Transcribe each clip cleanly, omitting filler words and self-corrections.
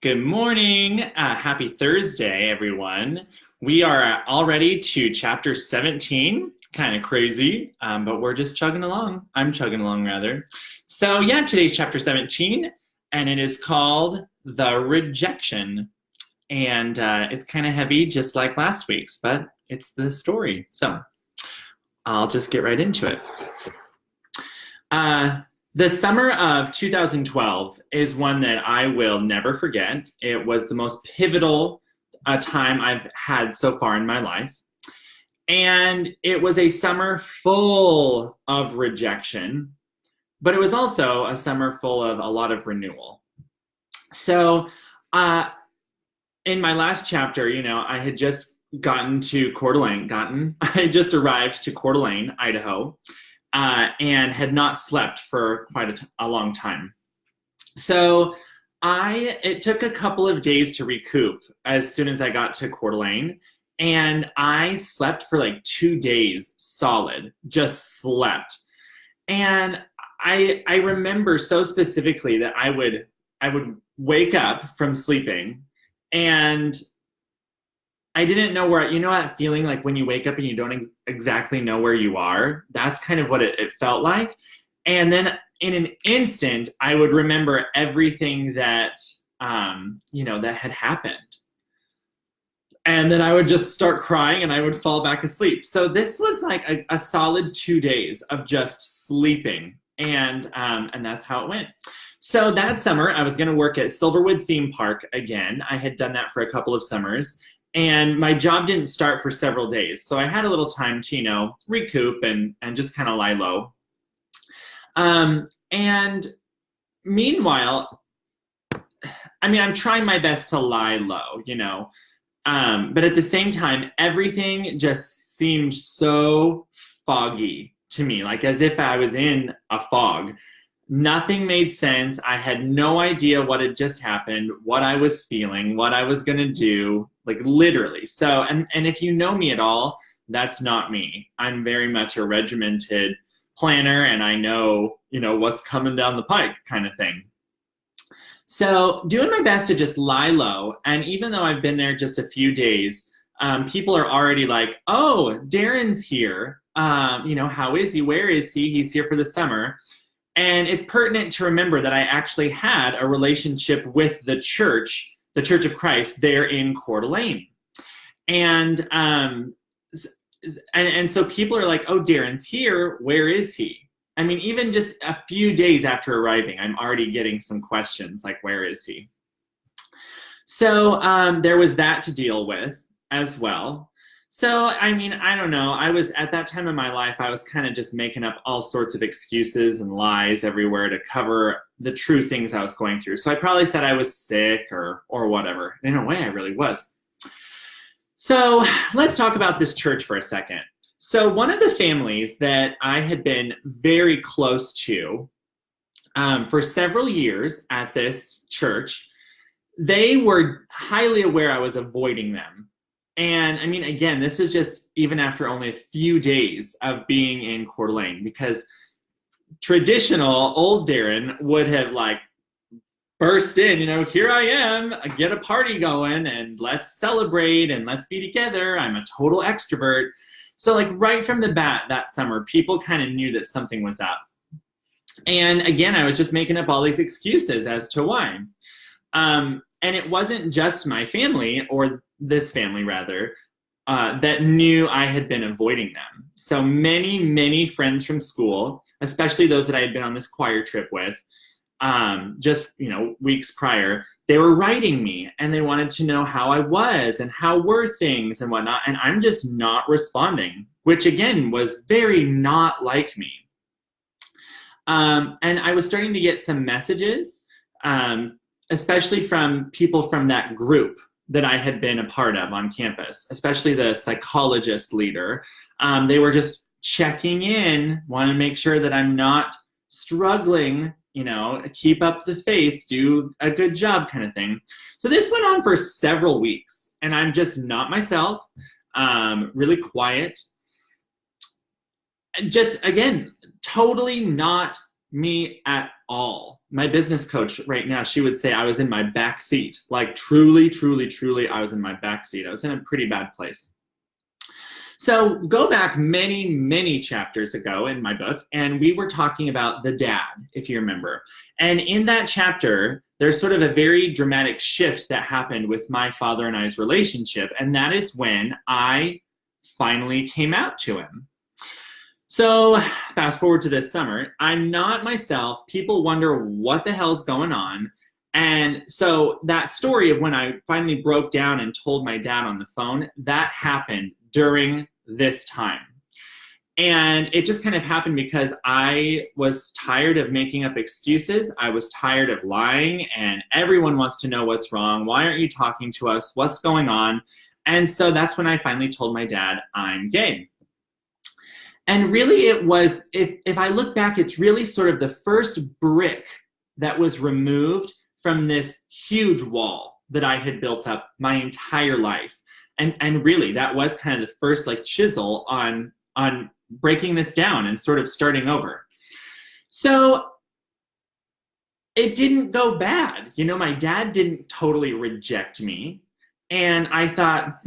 Good morning. Happy Thursday, everyone. We are already to chapter 17. Kind of crazy, but we're just chugging along. I'm chugging along, rather. So, yeah, today's chapter 17, and it is called The Rejection. And it's kind of heavy, just like last week's, but it's the story. So, I'll just get right into it. The summer of 2012 is one that I will never forget. It was the most pivotal time I've had so far in my life. And it was a summer full of rejection, but it was also a summer full of a lot of renewal. So, in my last chapter, I had just gotten to Coeur d'Alene, I just arrived to Coeur d'Alene, Idaho. And had not slept for quite a long time. So it took a couple of days to recoup as soon as I got to Coeur d'Alene, and I slept for like 2 days solid, just slept. And I remember so specifically that I would wake up from sleeping, and I didn't know where, that feeling like when you wake up and you don't exactly know where you are? That's kind of what it felt like. And then in an instant, I would remember everything that, that had happened. And then I would just start crying and I would fall back asleep. So this was like a solid 2 days of just sleeping. And that's how it went. So that summer, I was going to work at Silverwood Theme Park again. I had done that for a couple of summers. And my job didn't start for several days. So I had a little time to, recoup and just kind of lie low. And meanwhile, I'm trying my best to lie low, but at the same time, everything just seemed so foggy to me, like as if I was in a fog. Nothing made sense. I had no idea what had just happened, what I was feeling, what I was going to do, like literally. So, and if you know me at all, that's not me. I'm very much a regimented planner, and I know, what's coming down the pike kind of thing. So doing my best to just lie low. And even though I've been there just a few days, people are already like, oh, Darren's here. How is he? Where is he? He's here for the summer. And it's pertinent to remember that I actually had a relationship with the Church of Christ there in Coeur d'Alene. And so people are like, oh, Darren's here. Where is he? Even just a few days after arriving, I'm already getting some questions like, where is he? So there was that to deal with as well. So, I don't know. I was, at that time in my life, I was kind of just making up all sorts of excuses and lies everywhere to cover the true things I was going through. So I probably said I was sick or whatever. In a way, I really was. So let's talk about this church for a second. So one of the families that I had been very close to for several years at this church, they were highly aware I was avoiding them. And again, this is just even after only a few days of being in Coeur d'Alene, because traditional old Darren would have like burst in, here I am, get a party going and let's celebrate and let's be together. I'm a total extrovert. So like right from the bat that summer, people kind of knew that something was up. And again, I was just making up all these excuses as to why. And it wasn't just my family, or this family rather, that knew I had been avoiding them. So many, many friends from school, especially those that I had been on this choir trip with, just, weeks prior, they were writing me and they wanted to know how I was and how were things and whatnot. And I'm just not responding, which again was very not like me. And I was starting to get some messages, especially from people from that group that I had been a part of on campus, especially the psychologist leader. They were just checking in, want to make sure that I'm not struggling, keep up the faith, do a good job kind of thing. So this went on for several weeks, and I'm just not myself, really quiet. Just, again, totally not me at all. my business coach right now, she would say I was in my back seat. Like truly, truly, truly, I was in my back seat. I was in a pretty bad place. So go back many, many chapters ago in my book, and we were talking about the dad, if you remember. And in that chapter, there's sort of a very dramatic shift that happened with my father and I's relationship, and that is when I finally came out to him. So fast forward to this summer, I'm not myself. People wonder what the hell's going on. And so that story of when I finally broke down and told my dad on the phone, that happened during this time. And it just kind of happened because I was tired of making up excuses. I was tired of lying, and everyone wants to know what's wrong. Why aren't you talking to us? What's going on? And so that's when I finally told my dad I'm gay. And really it was, if I look back, it's really sort of the first brick that was removed from this huge wall that I had built up my entire life. And really that was kind of the first like chisel on breaking this down and sort of starting over. So it didn't go bad. You know, my dad didn't totally reject me. And I thought,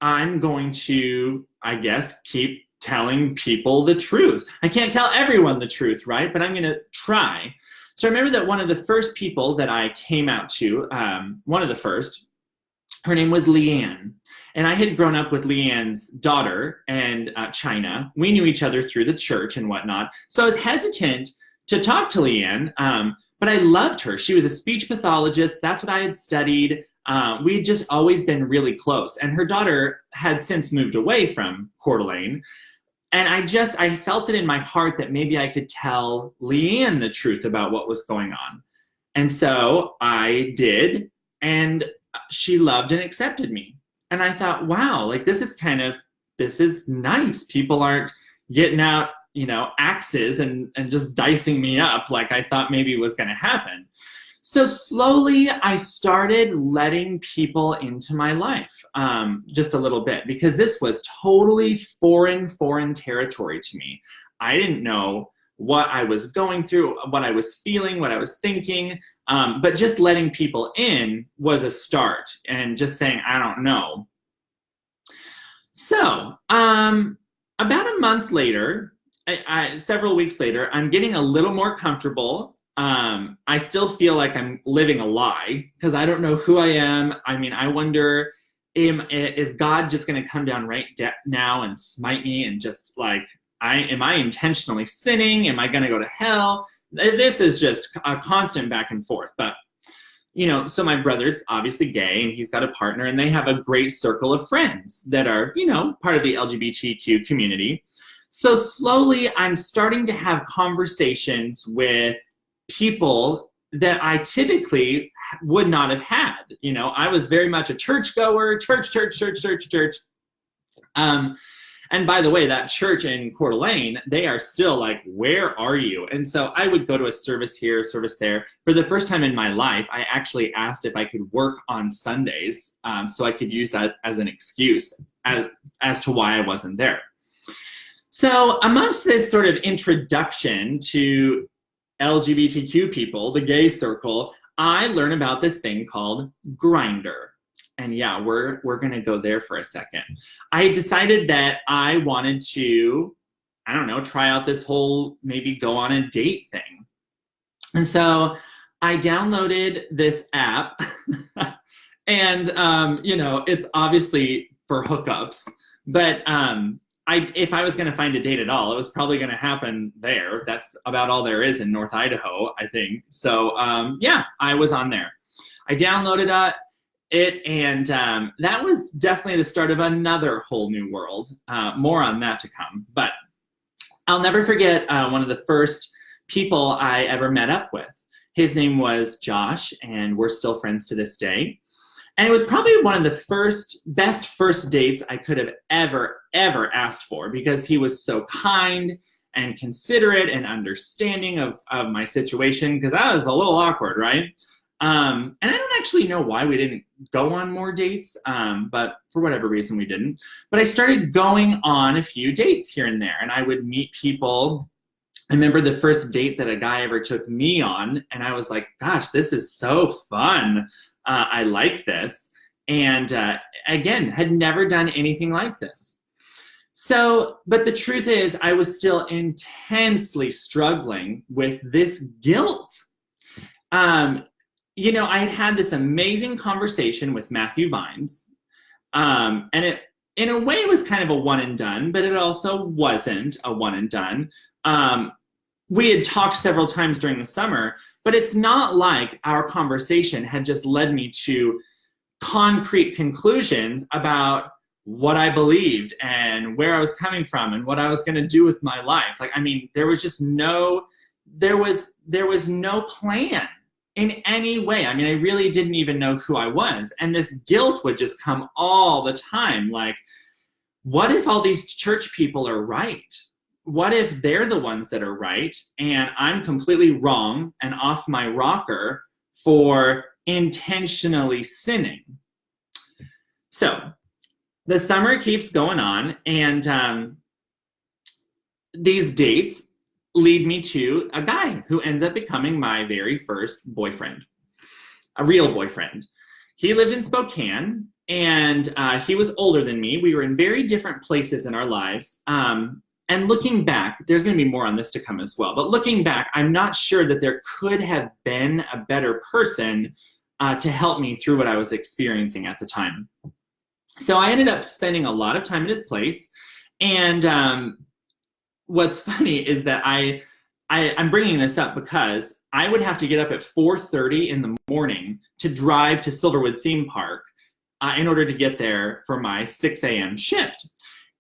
I'm going to, I guess, keep telling people the truth. I can't tell everyone the truth, right? But I'm going to try. So I remember that one of the first people that I came out to, one of the first, her name was Leanne. And I had grown up with Leanne's daughter and China. We knew each other through the church and whatnot. So I was hesitant to talk to Leanne, but I loved her. She was a speech pathologist. That's what I had studied. We had just always been really close. And her daughter had since moved away from Coeur d'Alene. And I felt it in my heart that maybe I could tell Leanne the truth about what was going on. And so I did, and she loved and accepted me. And I thought, wow, like this is nice. People aren't getting out, axes and just dicing me up like I thought maybe was going to happen. So slowly I started letting people into my life, just a little bit, because this was totally foreign territory to me. I didn't know what I was going through, what I was feeling, what I was thinking, but just letting people in was a start, and just saying, I don't know. So about a month later, several weeks later, I'm getting a little more comfortable. I still feel like I'm living a lie because I don't know who I am. I mean, I wonder, is God just going to come down right now and smite me and just like, am I intentionally sinning? Am I going to go to hell? This is just a constant back and forth. But, so my brother's obviously gay and he's got a partner, and they have a great circle of friends that are, part of the LGBTQ community. So slowly I'm starting to have conversations with people that I typically would not have had. I was very much a churchgoer, church. And by the way, that church in Coeur d'Alene, they are still like, where are you? And so I would go to a service here, service there. For the first time in my life, I actually asked if I could work on Sundays, so I could use that as an excuse as to why I wasn't there. So amongst this sort of introduction to LGBTQ people, the gay circle, I learn about this thing called Grindr. And yeah, we're going to go there for a second. I decided that I wanted to, try out this whole maybe go on a date thing. And so I downloaded this app and, it's obviously for hookups, but if I was going to find a date at all, it was probably going to happen there. That's about all there is in North Idaho, I think. So I was on there. I downloaded it, and that was definitely the start of another whole new world. More on that to come. But I'll never forget one of the first people I ever met up with. His name was Josh, and we're still friends to this day. And it was probably one of the best first dates I could have ever asked for, because he was so kind and considerate and understanding of my situation, because I was a little awkward, right? And I don't actually know why we didn't go on more dates, but for whatever reason we didn't. But I started going on a few dates here and there, and I would meet people I remember the first date that a guy ever took me on, and I was like, gosh, this is so fun. I like this. And again, had never done anything like this. So, but the truth is, I was still intensely struggling with this guilt. You know, I had had this amazing conversation with Matthew Vines, and it, in a way, was kind of a one and done, but it also wasn't a one and done. We had talked several times during the summer, but it's not like our conversation had just led me to concrete conclusions about what I believed and where I was coming from and what I was going to do with my life. Like, I mean, there was just there was no plan in any way. I mean, I really didn't even know who I was. And this guilt would just come all the time. Like, what if all these church people are right? What if they're the ones that are right and I'm completely wrong and off my rocker for intentionally sinning? So the summer keeps going on, and these dates lead me to a guy who ends up becoming my very first boyfriend, a real boyfriend. He lived in Spokane, and he was older than me. We were in very different places in our lives. And looking back, there's going to be more on this to come as well. But looking back, I'm not sure that there could have been a better person to help me through what I was experiencing at the time. So I ended up spending a lot of time at his place. And what's funny is that I'm bringing this up because I would have to get up at 4:30 in the morning to drive to Silverwood Theme Park in order to get there for my 6 a.m. shift.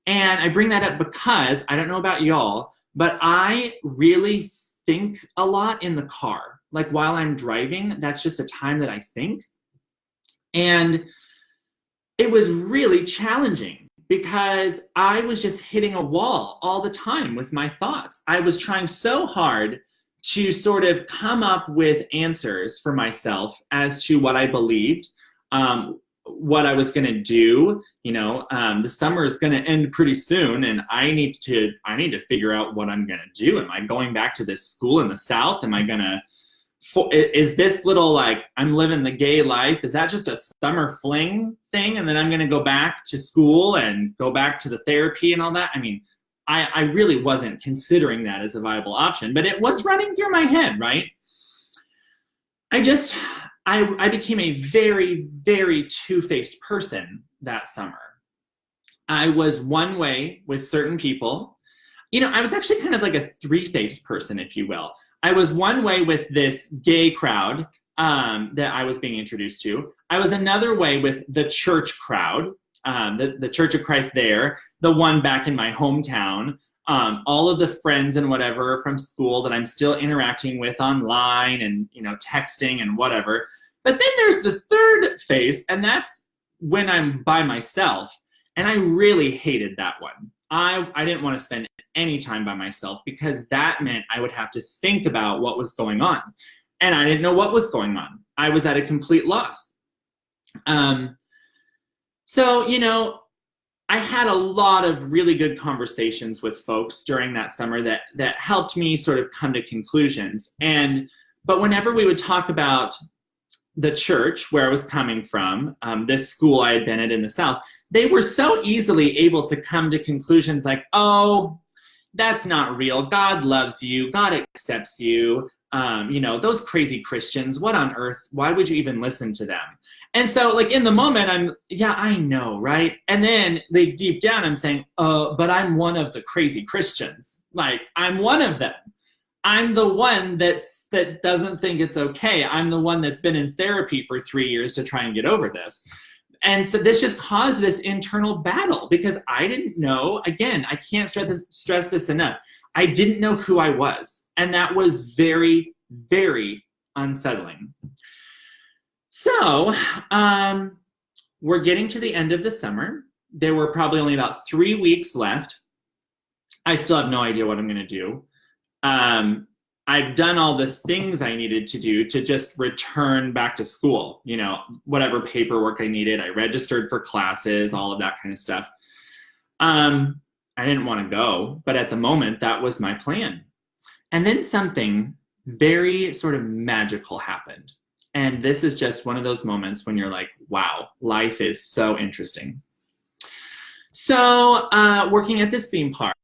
And I bring that up because, I don't know about y'all, but I really think a lot in the car. Like while I'm driving, that's just a time that I think. And it was really challenging because I was just hitting a wall all the time with my thoughts. I was trying so hard to sort of come up with answers for myself as to what I believed, what I was going to do. You know, the summer is going to end pretty soon, and I need to figure out what I'm going to do. Am I going back to this school in the South? Am I going to, is this little, like, I'm living the gay life, is that just a summer fling thing? And then I'm going to go back to school and go back to the therapy and all that? I mean, I really wasn't considering that as a viable option, but it was running through my head, right? I became a very, very two-faced person that summer. I was one way with certain people. You know, I was actually kind of like a three-faced person, if you will. I was one way with this gay crowd that I was being introduced to. I was another way with the church crowd, the Church of Christ there, the one back in my hometown, all of the friends and whatever from school that I'm still interacting with online and, you know, texting and whatever. But then there's the third phase, and that's when I'm by myself. And I really hated that one. I didn't want to spend any time by myself because that meant I would have to think about what was going on. And I didn't know what was going on. I was at a complete loss. So, you know, I had a lot of really good conversations with folks during that summer that helped me sort of come to conclusions. But whenever we would talk about the church where I was coming from, this school I had been at in the South, they were so easily able to come to conclusions like, oh, that's not real. God loves you. God accepts you. You know, those crazy Christians, what on earth? Why would you even listen to them? And so, like, in the moment, yeah, I know, right? And then like deep down, I'm saying, but I'm one of the crazy Christians. Like, I'm one of them. I'm the one that doesn't think it's okay. I'm the one that's been in therapy for 3 years to try and get over this. And so this just caused this internal battle because I didn't know, again, I can't stress this enough. I didn't know who I was. And that was very, very unsettling. So we're getting to the end of the summer. There were probably only about 3 weeks left. I still have no idea what I'm going to do. I've done all the things I needed to do to just return back to school, you know, whatever paperwork I needed. I registered for classes, all of that kind of stuff. I didn't want to go, but at the moment, that was my plan. And then something very sort of magical happened. And this is just one of those moments when you're like, wow, life is so interesting. So working at this theme park,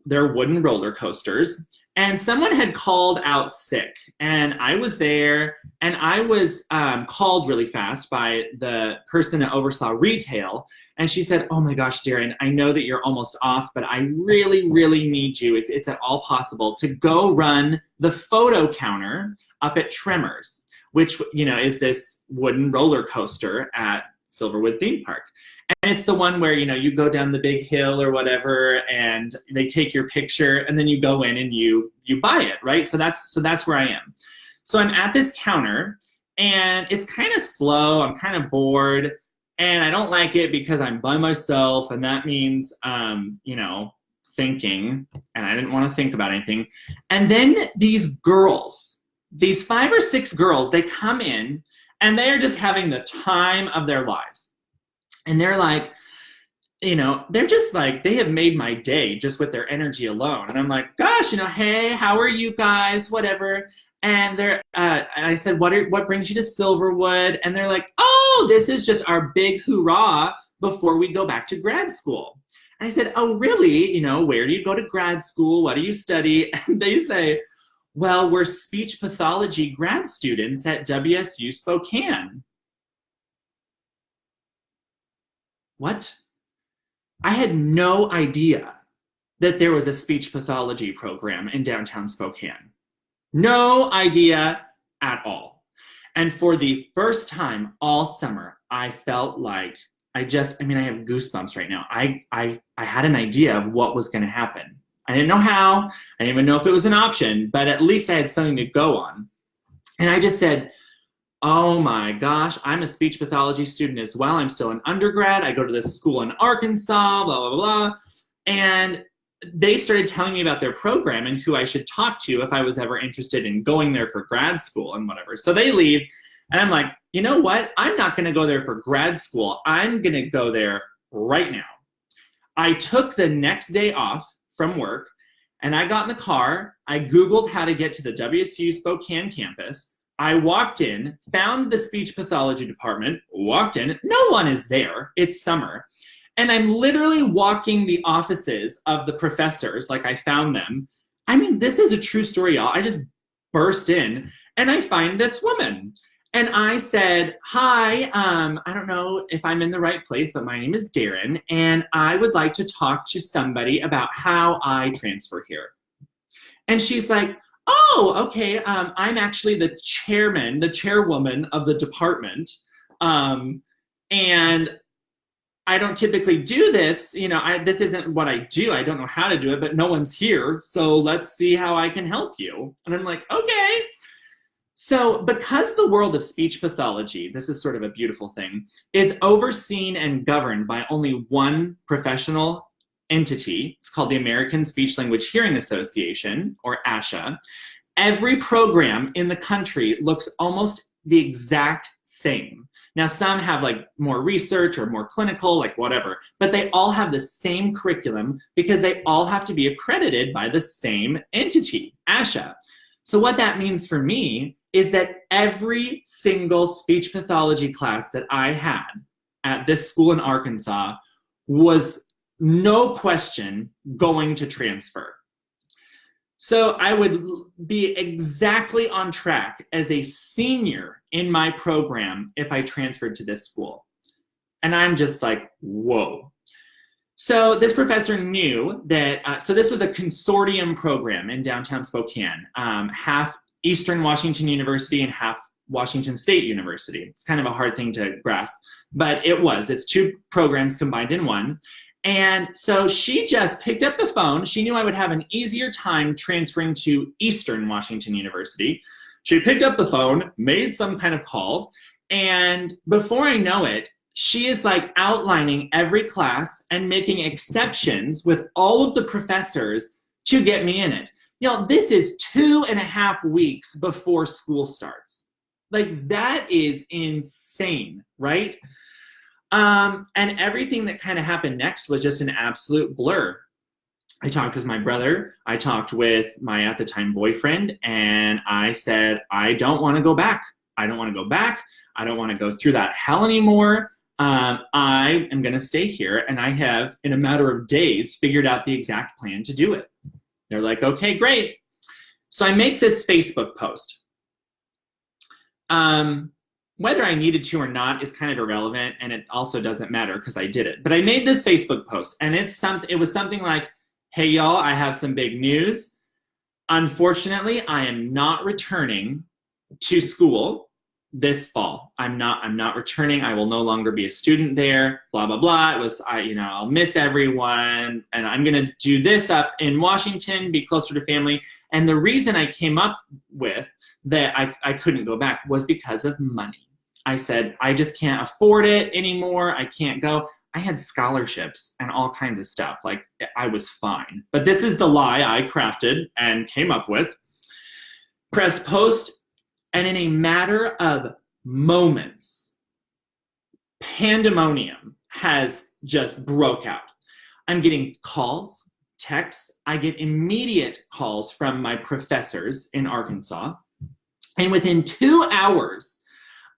there are wooden roller coasters, and someone had called out sick, and I was there, and I was called really fast by the person that oversaw retail, and she said, oh my gosh, Darren, I know that you're almost off, but I really, really need you, if it's at all possible, to go run the photo counter up at Tremors, which is this wooden roller coaster at Silverwood Theme Park. And it's the one where, you go down the big hill or whatever, and they take your picture, and then you go in and you buy it, right? So that's where I am. So I'm at this counter, and it's kind of slow. I'm kind of bored, and I don't like it because I'm by myself, and that means, thinking, and I didn't want to think about anything. And then these girls, these 5 or 6 girls, they come in, and they're just having the time of their lives. And they're like, they're just like, they have made my day just with their energy alone. And I'm like, gosh, hey, how are you guys? Whatever. And and I said, what brings you to Silverwood? And they're like, oh, this is just our big hoorah before we go back to grad school. And I said, oh, really? Where do you go to grad school? What do you study? And they say, well, we're speech pathology grad students at WSU Spokane. What? I had no idea that there was a speech pathology program in downtown Spokane. No idea at all. And for the first time all summer, I felt like I have goosebumps right now. I had an idea of what was going to happen. I didn't know how. I didn't even know if it was an option, but at least I had something to go on. And I just said, oh my gosh, I'm a speech pathology student as well. I'm still an undergrad. I go to this school in Arkansas, blah, blah, blah. And they started telling me about their program and who I should talk to if I was ever interested in going there for grad school and whatever. So they leave, and I'm like, you know what? I'm not going to go there for grad school. I'm going to go there right now. I took the next day off from work, and I got in the car. I Googled how to get to the WSU Spokane campus. I walked in, found the speech pathology department, walked in. No one is there. It's summer. And I'm literally walking the offices of the professors like I found them. I mean, this is a true story, y'all. I just burst in, and I find this woman. And I said, hi, I don't know if I'm in the right place, but my name is Darren, and I would like to talk to somebody about how I transfer here. And she's like, oh, okay, I'm actually the chairwoman of the department, and I don't typically do this. This isn't what I do. I don't know how to do it, but no one's here, so let's see how I can help you. And I'm like, okay. So because the world of speech pathology, this is sort of a beautiful thing, is overseen and governed by only one professional entity, it's called the American Speech Language Hearing Association, or ASHA, every program in the country looks almost the exact same. Now, some have like more research or more clinical, like whatever, but they all have the same curriculum because they all have to be accredited by the same entity, ASHA. So what that means for me is that every single speech pathology class that I had at this school in Arkansas was no question going to transfer. So I would be exactly on track as a senior in my program if I transferred to this school. And I'm just like, whoa. So this professor knew that, so this was a consortium program in downtown Spokane, half Eastern Washington University and half Washington State University. It's kind of a hard thing to grasp, but it's 2 programs combined in one. And so she just picked up the phone. She knew I would have an easier time transferring to Eastern Washington University. She picked up the phone, made some kind of call, and before I know it, she is like outlining every class and making exceptions with all of the professors to get me in it. This is 2.5 weeks before school starts. Like, that is insane, right? And everything that kind of happened next was just an absolute blur. I talked with my brother, I talked with my at the time boyfriend, and I said, I don't want to go back. I don't want to go back. I don't want to go through that hell anymore. I am going to stay here. And I have, in a matter of days, figured out the exact plan to do it. They're like, okay, great. So I make this Facebook post. Whether I needed to or not is kind of irrelevant, and it also doesn't matter because I did it. But I made this Facebook post, and it was something like, hey, y'all, I have some big news. Unfortunately, I am not returning to school this fall. I'm not returning. I will no longer be a student there, blah, blah, blah. I'll miss everyone, and I'm going to do this up in Washington, be closer to family. And the reason I came up with that I couldn't go back was because of money. I said, I just can't afford it anymore. I can't go. I had scholarships and all kinds of stuff. Like, I was fine. But this is the lie I crafted and came up with. Pressed post, and in a matter of moments, pandemonium has just broke out. I'm getting calls, texts. I get immediate calls from my professors in Arkansas. And within 2 hours,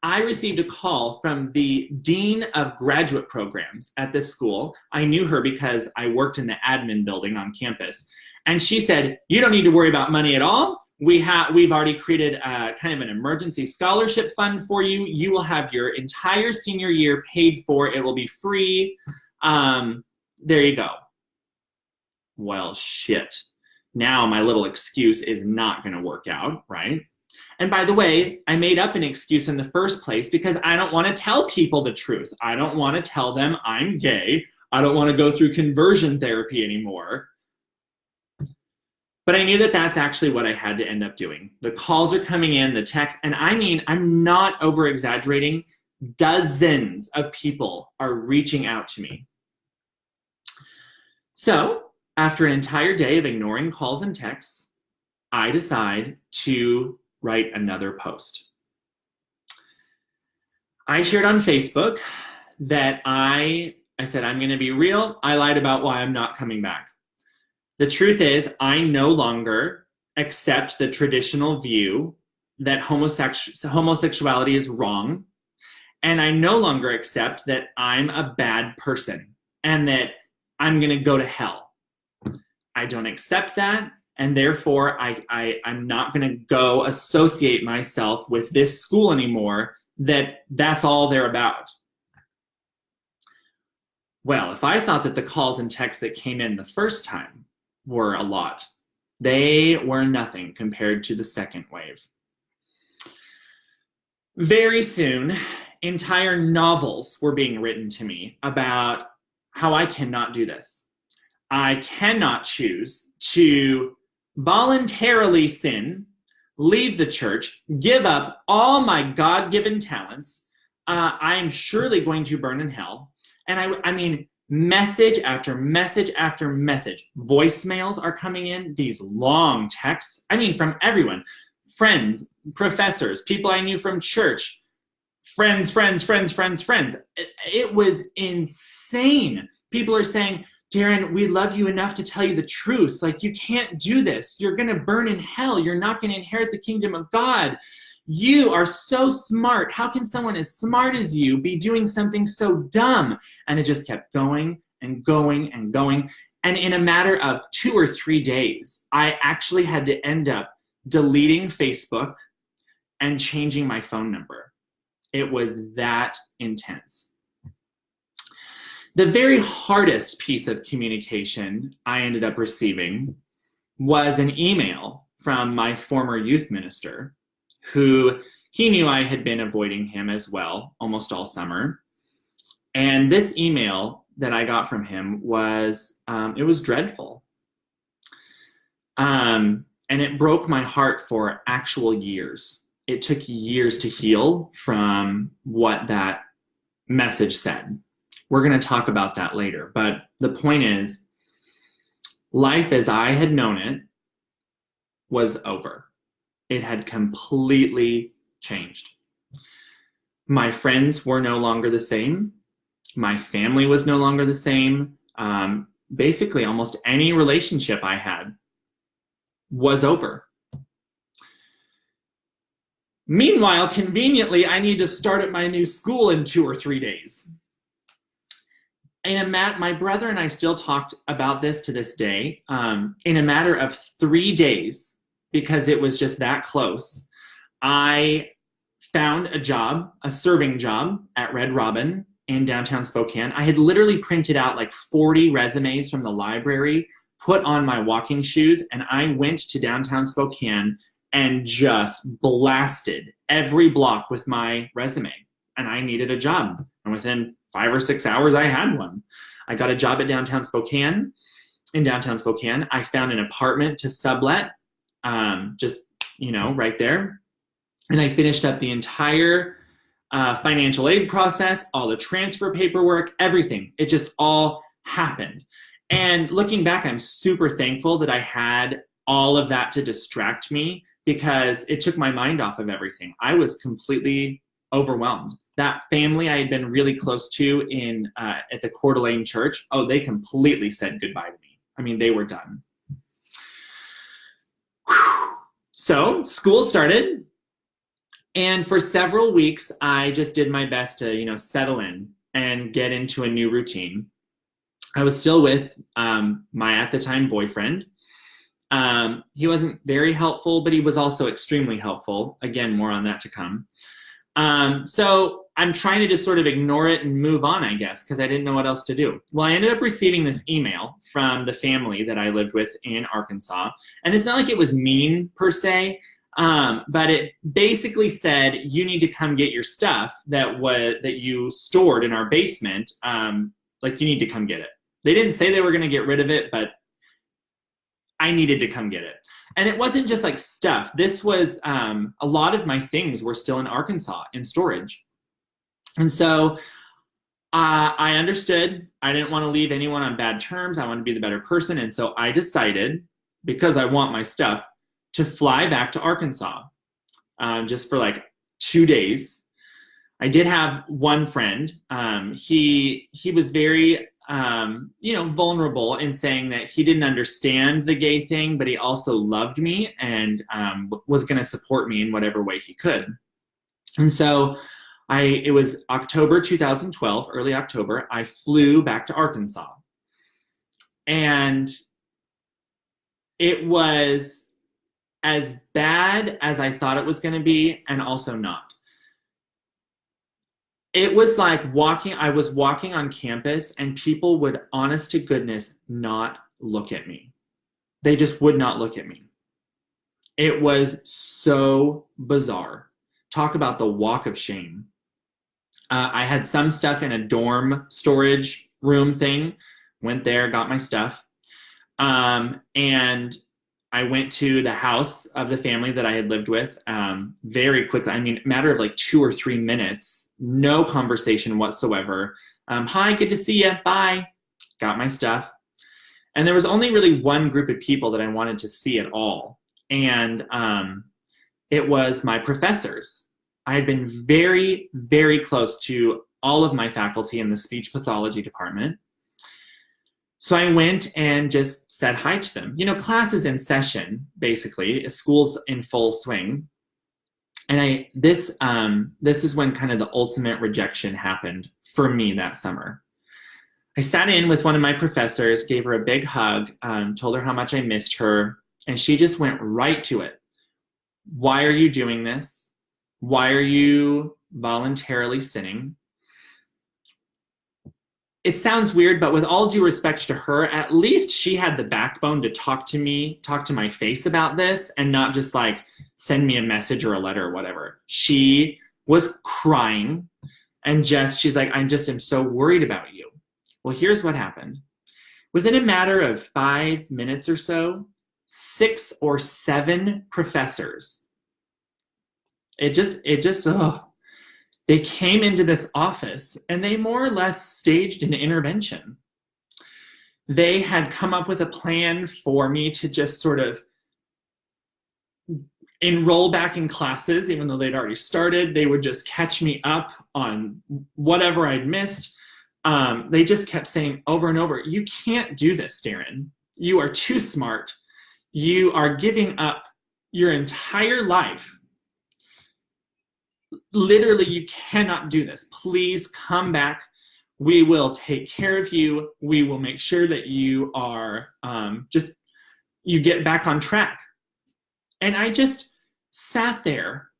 I received a call from the dean of graduate programs at this school. I knew her because I worked in the admin building on campus. And she said, you don't need to worry about money at all. We've already created kind of an emergency scholarship fund for you. You will have your entire senior year paid for. It will be free. There you go. Well, shit. Now my little excuse is not going to work out, right? And by the way, I made up an excuse in the first place because I don't want to tell people the truth. I don't want to tell them I'm gay. I don't want to go through conversion therapy anymore. But I knew that that's actually what I had to end up doing. The calls are coming in, the texts, and I mean, I'm not over-exaggerating. Dozens of people are reaching out to me. So, after an entire day of ignoring calls and texts, I decide to write another post. I shared on Facebook that I said, I'm going to be real. I lied about why I'm not coming back. The truth is, I no longer accept the traditional view that homosexuality is wrong, and I no longer accept that I'm a bad person and that I'm going to go to hell. I don't accept that. And therefore, I'm not going to go associate myself with this school anymore, that's all they're about. Well, if I thought that the calls and texts that came in the first time were a lot, they were nothing compared to the second wave. Very soon, entire novels were being written to me about how I cannot do this. I cannot choose to voluntarily sin, leave the church, give up all my God-given talents. I am surely going to burn in hell. And I mean, message after message after message. Voicemails are coming in, these long texts. I mean, from everyone. Friends, professors, people I knew from church, friends. It was insane. People are saying, Darren, we love you enough to tell you the truth. Like, you can't do this. You're going to burn in hell. You're not going to inherit the kingdom of God. You are so smart. How can someone as smart as you be doing something so dumb? And it just kept going and going and going. And in a matter of 2 or 3 days, I actually had to end up deleting Facebook and changing my phone number. It was that intense. The very hardest piece of communication I ended up receiving was an email from my former youth minister, who he knew I had been avoiding him as well almost all summer. And this email that I got from him was, it was dreadful. And it broke my heart for actual years. It took years to heal from what that message said. We're going to talk about that later. But the point is, life as I had known it was over. It had completely changed. My friends were no longer the same. My family was no longer the same. basically almost any relationship I had was over. Meanwhile, conveniently, I need to start at my new school in 2 or 3 days. And my brother and I still talked about this to this day. In a matter of 3 days, because it was just that close, I found a job, a serving job at Red Robin in downtown Spokane. I had literally printed out like 40 resumes from the library, put on my walking shoes, and I went to downtown Spokane and just blasted every block with my resume. And I needed a job. And within 5 or 6 hours, I had one. I got a job at downtown Spokane. In downtown Spokane, I found an apartment to sublet, just, right there. And I finished up the entire financial aid process, all the transfer paperwork, everything. It just all happened. And looking back, I'm super thankful that I had all of that to distract me, because it took my mind off of everything. I was completely overwhelmed. That family I had been really close to at the Coeur d'Alene church, they completely said goodbye to me. I mean, they were done. Whew. So school started. And for several weeks, I just did my best to, settle in and get into a new routine. I was still with my, at the time, boyfriend. He wasn't very helpful, but he was also extremely helpful. Again, more on that to come. So I'm trying to just sort of ignore it and move on, I guess, because I didn't know what else to do. Well, I ended up receiving this email from the family that I lived with in Arkansas. And it's not like it was mean per se, but it basically said, you need to come get your stuff that you stored in our basement. You need to come get it. They didn't say they were going to get rid of it, but I needed to come get it. And it wasn't just like stuff. This was, a lot of my things were still in Arkansas in storage. And so I understood I didn't want to leave anyone on bad terms. I wanted to be the better person. And so I decided, because I want my stuff, to fly back to Arkansas just for like 2 days. I did have one friend. He was very vulnerable in saying that he didn't understand the gay thing, but he also loved me and was going to support me in whatever way he could. And so it was October 2012, early October, I flew back to Arkansas. And it was as bad as I thought it was going to be, and also not. It was like I was walking on campus and people would, honest to goodness, not look at me. They just would not look at me. It was so bizarre. Talk about the walk of shame. I had some stuff in a dorm storage room thing, went there, got my stuff. And I went to the house of the family that I had lived with very quickly. I mean, a matter of like 2 or 3 minutes, no conversation whatsoever. Hi, good to see you. Bye. Got my stuff. And there was only really one group of people that I wanted to see at all. And it was my professors. I had been very, very close to all of my faculty in the speech pathology department. So I went and just said hi to them. Class is in session, basically. School's in full swing. And this is when kind of the ultimate rejection happened for me that summer. I sat in with one of my professors, gave her a big hug, told her how much I missed her, and she just went right to it. Why are you doing this? Why are you voluntarily sinning? It sounds weird, but with all due respect to her, at least she had the backbone to talk to my face about this and not just like send me a message or a letter or whatever. She was crying and she's like, I'm so worried about you. Well, here's what happened. Within a matter of 5 minutes or so, 6 or 7 professors, they came into this office and they more or less staged an intervention. They had come up with a plan for me to just sort of enroll back in classes, even though they'd already started. They would just catch me up on whatever I'd missed. they just kept saying over and over, you can't do this, Darren. You are too smart. You are giving up your entire life. Literally, you cannot do this. Please come back. We will take care of you. We will make sure that you are you get back on track. And I just sat there,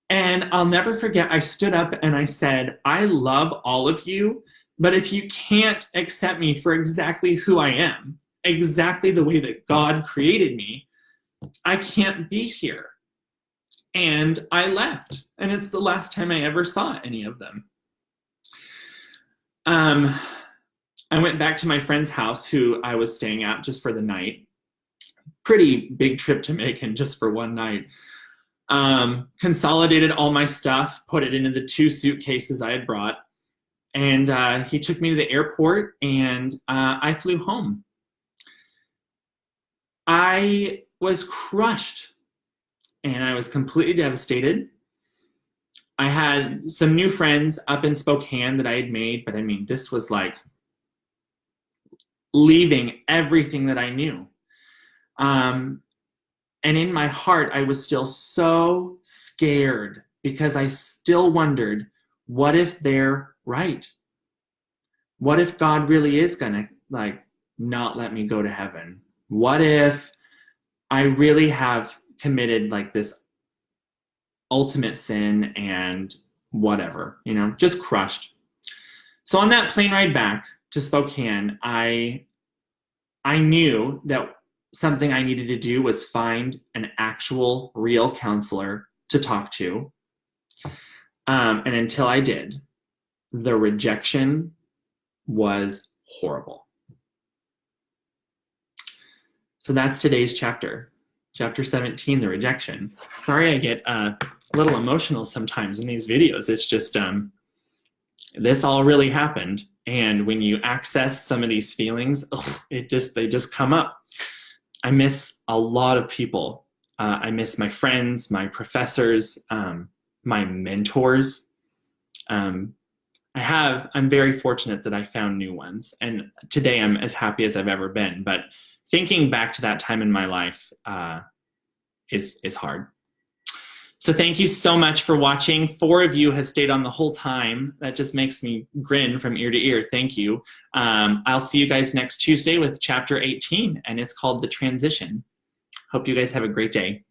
and I'll never forget, I stood up and I said, I love all of you, but if you can't accept me for exactly who I am, exactly the way that God created me, I can't be here. And I left, and it's the last time I ever saw any of them. I went back to my friend's house who I was staying at just for the night. Pretty big trip to make, and just for one night. Consolidated all my stuff, put it into the 2 suitcases I had brought, and he took me to the airport, and I flew home. I was crushed, and I was completely devastated. I had some new friends up in Spokane that I had made, but I mean, this was like leaving everything that I knew. And in my heart, I was still so scared because I still wondered, what if they're right? What if God really is gonna not let me go to heaven? What if I really have committed this ultimate sin and whatever, just crushed. So on that plane ride back to Spokane, I knew that something I needed to do was find an actual real counselor to talk to. And until I did, the rejection was horrible. So that's today's chapter. Chapter 17, the rejection. Sorry I get a little emotional sometimes in these videos. It's just, this all really happened. And when you access some of these feelings, they just come up. I miss a lot of people. I miss my friends, my professors, my mentors. I'm very fortunate that I found new ones. And today I'm as happy as I've ever been. But thinking back to that time in my life is hard. So thank you so much for watching. 4 of you have stayed on the whole time. That just makes me grin from ear to ear. Thank you. I'll see you guys next Tuesday with chapter 18, and it's called The Transition. Hope you guys have a great day.